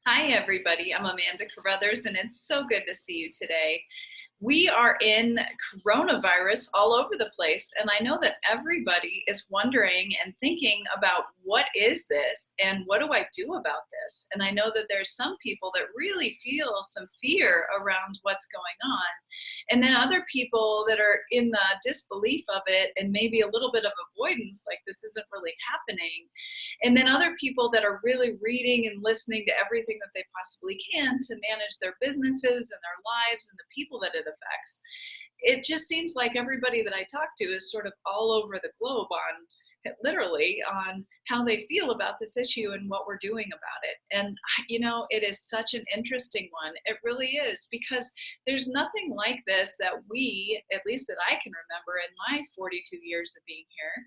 Hi, everybody. I'm Amanda Carruthers, and it's so good to see you today. We are in coronavirus all over the place, and I know that everybody is wondering and thinking about what is this and what do I do about this? And I know that there's some people that really feel some fear around what's going on. And then other people that are in the disbelief of it and maybe a little bit of avoidance, like this isn't really happening. And then other people that are really reading and listening to everything that they possibly can to manage their businesses and their lives and the people that it affects. It just seems like everybody that I talk to is sort of all over the globe on literally on how they feel about this issue and what we're doing about it. And it is such an interesting one. It really is, because there's nothing like this that we, at least that I can remember in my 42 years of being here,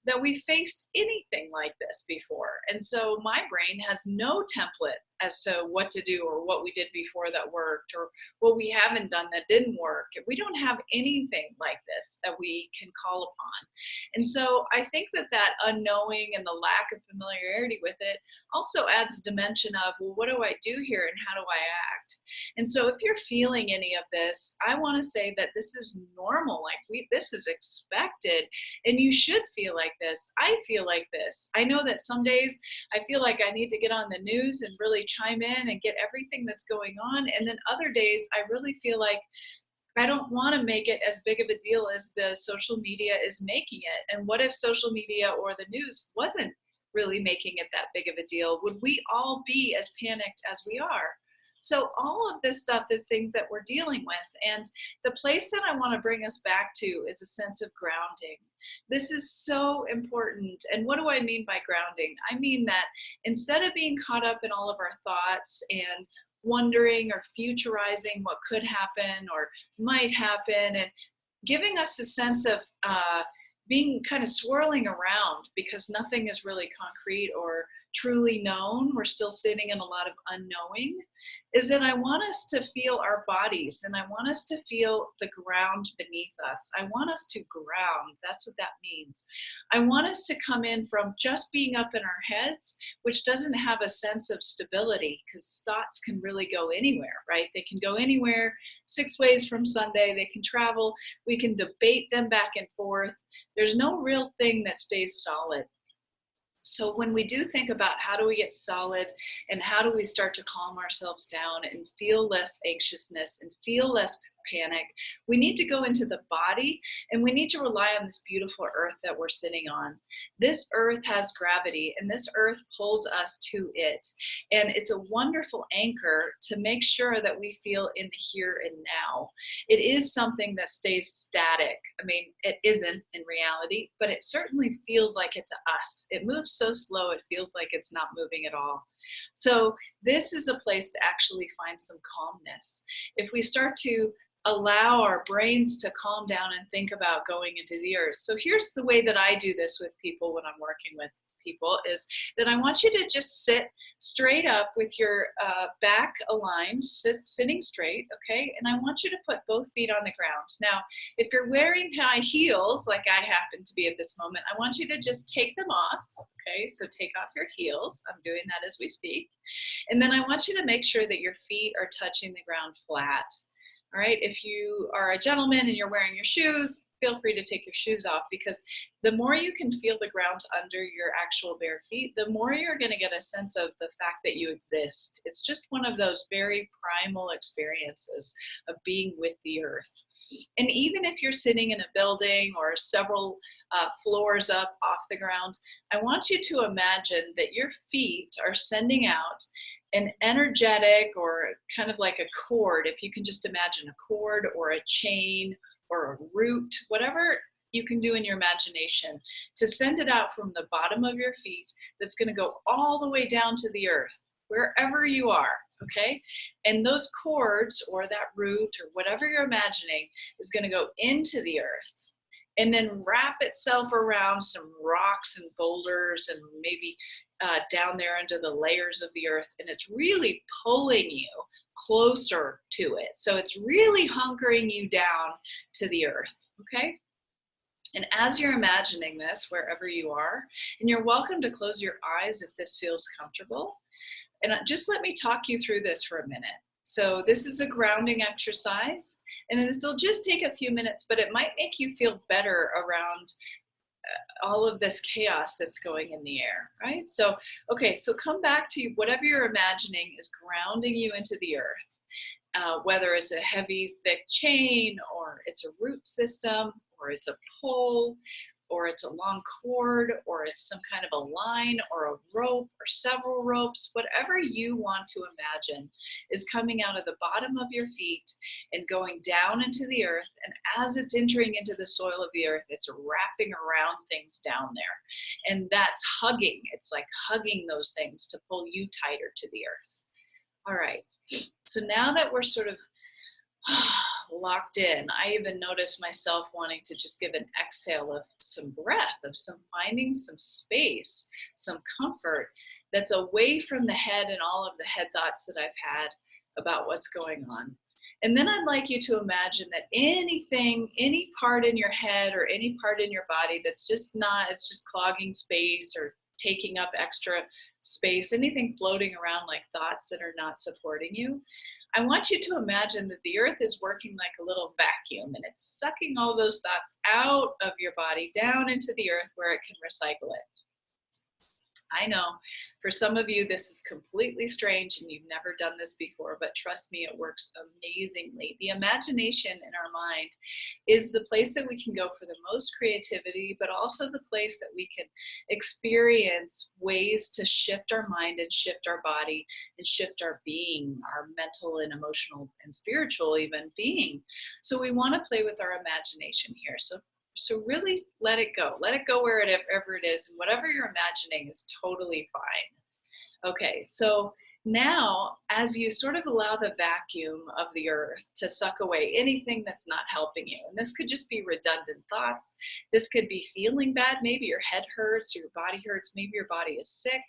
that we faced anything like this before. And so my brain has no template as to what to do or what we did before that worked or what we haven't done that didn't work. We don't have anything like this that we can call upon. And so I think that unknowing and the lack of familiarity with it also adds a dimension of, well, what do I do here and how do I act? And so if you're feeling any of this, I want to say that this is normal. This is expected, and you should feel like this. I feel like this. I know that some days I feel like I need to get on the news and really chime in and get everything that's going on. And then other days I really feel like I don't want to make it as big of a deal as the social media is making it. And what if social media or the news wasn't really making it that big of a deal? Would we all be as panicked as we are? So all of this stuff is things that we're dealing with. And the place that I want to bring us back to is a sense of grounding. This is so important. And what do I mean by grounding? I mean that instead of being caught up in all of our thoughts and wondering or futurizing what could happen or might happen, and giving us a sense of being kind of swirling around because nothing is really concrete or truly known. We're still sitting in a lot of unknowing. Is that I want us to feel our bodies, and I want us to feel the ground beneath us. I want us to ground. That's what that means. I want us to come in from just being up in our heads, which doesn't have a sense of stability, because thoughts can really go anywhere, right? They can go anywhere 6 ways from Sunday. They can travel. We can debate them back and forth. There's no real thing that stays solid. So when we do think about how do we get solid and how do we start to calm ourselves down and feel less anxiousness and feel less panic, we need to go into the body, and we need to rely on this beautiful earth that we're sitting on. This earth has gravity, and this earth pulls us to it. And it's a wonderful anchor to make sure that we feel in the here and now. It is something that stays static. I mean, it isn't in reality, but it certainly feels like it to us. It moves so slow, it feels like it's not moving at all. So this is a place to actually find some calmness. If we start to allow our brains to calm down and think about going into the earth. So here's the way that I do this with people when I'm working with people, is that I want you to just sit straight up with your back aligned, sitting straight, okay? And I want you to put both feet on the ground. Now, if you're wearing high heels, like I happen to be at this moment, I want you to just take them off, okay? So take off your heels. I'm doing that as we speak. And then I want you to make sure that your feet are touching the ground flat. All right, if you are a gentleman and you're wearing your shoes, feel free to take your shoes off, because the more you can feel the ground under your actual bare feet, the more you're going to get a sense of the fact that you exist. It's just one of those very primal experiences of being with the earth. And even if you're sitting in a building or several floors up off the ground, I want you to imagine that your feet are sending out an energetic, or kind of like a cord, if you can just imagine a cord or a chain or a root, whatever you can do in your imagination, to send it out from the bottom of your feet, that's going to go all the way down to the earth, wherever you are, okay? And those cords or that root or whatever you're imagining is going to go into the earth and then wrap itself around some rocks and boulders and maybe down there into the layers of the earth, and it's really pulling you closer to it. So it's really hunkering you down to the earth, okay? And as you're imagining this, wherever you are, and you're welcome to close your eyes if this feels comfortable, And just let me talk you through this for a minute. So this is a grounding exercise, and this will just take a few minutes, but it might make you feel better around all of this chaos that's going in the air, right? So, okay, so come back to whatever you're imagining is grounding you into the earth, whether it's a heavy, thick chain, or it's a root system, or it's a pole, or it's a long cord, or it's some kind of a line or a rope or several ropes. Whatever you want to imagine is coming out of the bottom of your feet and going down into the earth. And as it's entering into the soil of the earth, it's wrapping around things down there. And that's hugging. It's like hugging those things to pull you tighter to the earth. All right. So now that we're sort of locked in, I even noticed myself wanting to just give an exhale of some breath, of some finding some space, some comfort that's away from the head and all of the head thoughts that I've had about what's going on. And then I'd like you to imagine that anything, any part in your head or any part in your body that's just not, it's just clogging space or taking up extra space, anything floating around like thoughts that are not supporting you, I want you to imagine that the earth is working like a little vacuum, and it's sucking all those thoughts out of your body down into the earth where it can recycle it. I know for some of you this is completely strange and you've never done this before, but trust me, it works amazingly. The imagination in our mind is the place that we can go for the most creativity, but also the place that we can experience ways to shift our mind and shift our body and shift our being, our mental and emotional and spiritual even being. So we want to play with our imagination here. So really let it go. Let it go wherever it is, and whatever you're imagining is totally fine. Okay, so now as you sort of allow the vacuum of the earth to suck away anything that's not helping you, and this could just be redundant thoughts, this could be feeling bad, maybe your head hurts, or your body hurts, maybe your body is sick,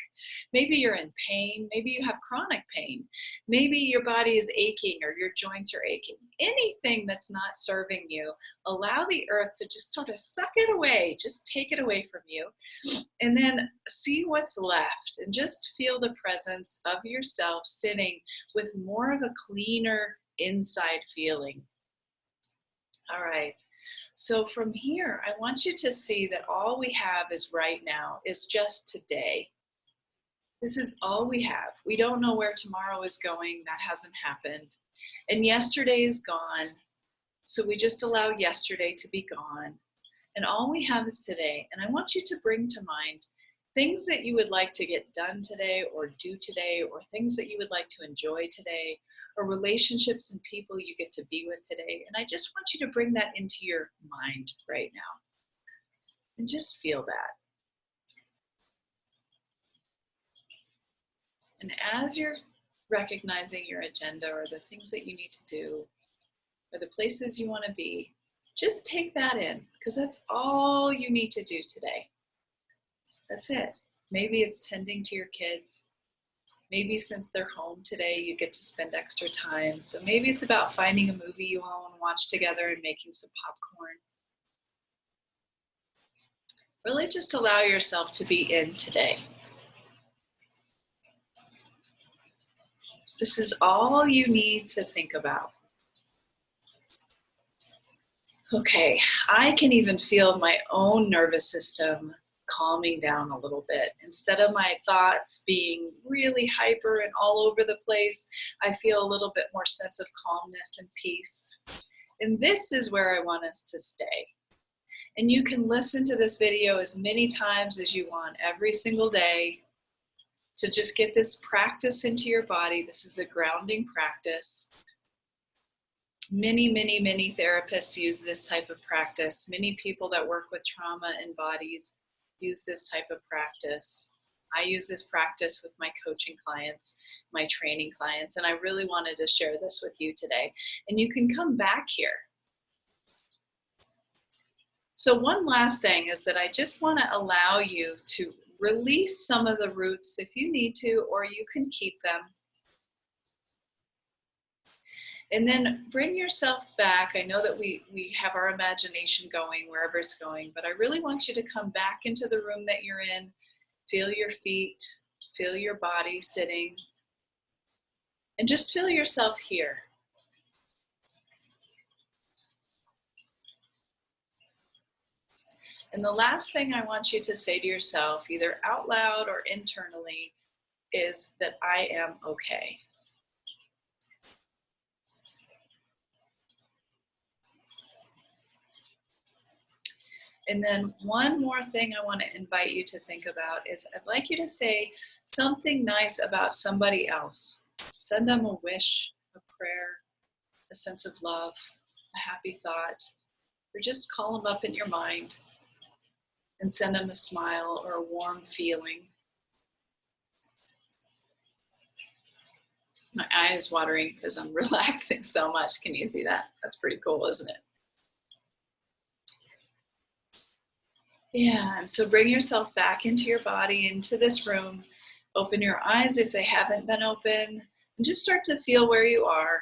maybe you're in pain, maybe you have chronic pain, maybe your body is aching or your joints are aching. Anything that's not serving you, allow the earth to just sort of suck it away, just take it away from you, and then see what's left and just feel the presence of yourself sitting with more of a cleaner inside feeling. All right, so from here, I want you to see that all we have is right now, is just today. This is all we have. We don't know where tomorrow is going. That hasn't happened. And yesterday is gone. So we just allow yesterday to be gone. And all we have is today. And I want you to bring to mind things that you would like to get done today or do today, or things that you would like to enjoy today, or relationships and people you get to be with today. And I just want you to bring that into your mind right now. And just feel that. And as you're recognizing your agenda or the things that you need to do or the places you want to be, just take that in, because that's all you need to do today. That's it. Maybe it's tending to your kids. Maybe since they're home today, you get to spend extra time. So maybe it's about finding a movie you all want to watch together and making some popcorn. Really just allow yourself to be in today. This is all you need to think about. Okay, I can even feel my own nervous system calming down a little bit. Instead of my thoughts being really hyper and all over the place, I feel a little bit more sense of calmness and peace. And this is where I want us to stay. And you can listen to this video as many times as you want every single day to just get this practice into your body. This is a grounding practice. Many, many, many therapists use this type of practice. Many people that work with trauma and bodies use this type of practice. I use this practice with my coaching clients, my training clients, and I really wanted to share this with you today. And you can come back here. So one last thing is that I just want to allow you to release some of the roots if you need to, or you can keep them. And then bring yourself back. I know that we have our imagination going wherever it's going, but I really want you to come back into the room that you're in. Feel your feet, feel your body sitting. And just feel yourself here. And the last thing I want you to say to yourself, either out loud or internally, is that I am okay. And then one more thing I want to invite you to think about is I'd like you to say something nice about somebody else. Send them a wish, a prayer, a sense of love, a happy thought, or just call them up in your mind and send them a smile or a warm feeling. My eye is watering because I'm relaxing so much. Can you see that? That's pretty cool, isn't it? Yeah, and so bring yourself back into your body, into this room. Open your eyes if they haven't been open, and just start to feel where you are.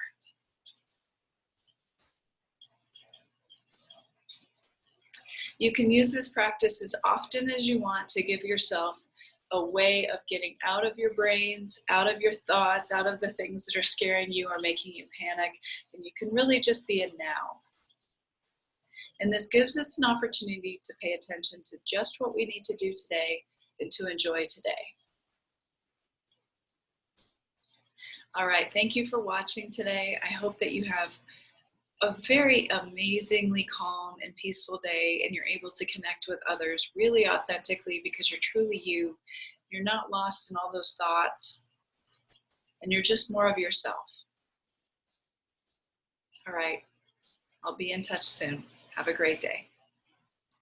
You can use this practice as often as you want to give yourself a way of getting out of your brains, out of your thoughts, out of the things that are scaring you or making you panic, and you can really just be in now. And this gives us an opportunity to pay attention to just what we need to do today and to enjoy today. All right, thank you for watching today. I hope that you have a very amazingly calm and peaceful day and you're able to connect with others really authentically because you're truly you. You're not lost in all those thoughts and you're just more of yourself. All right, I'll be in touch soon. Have a great day.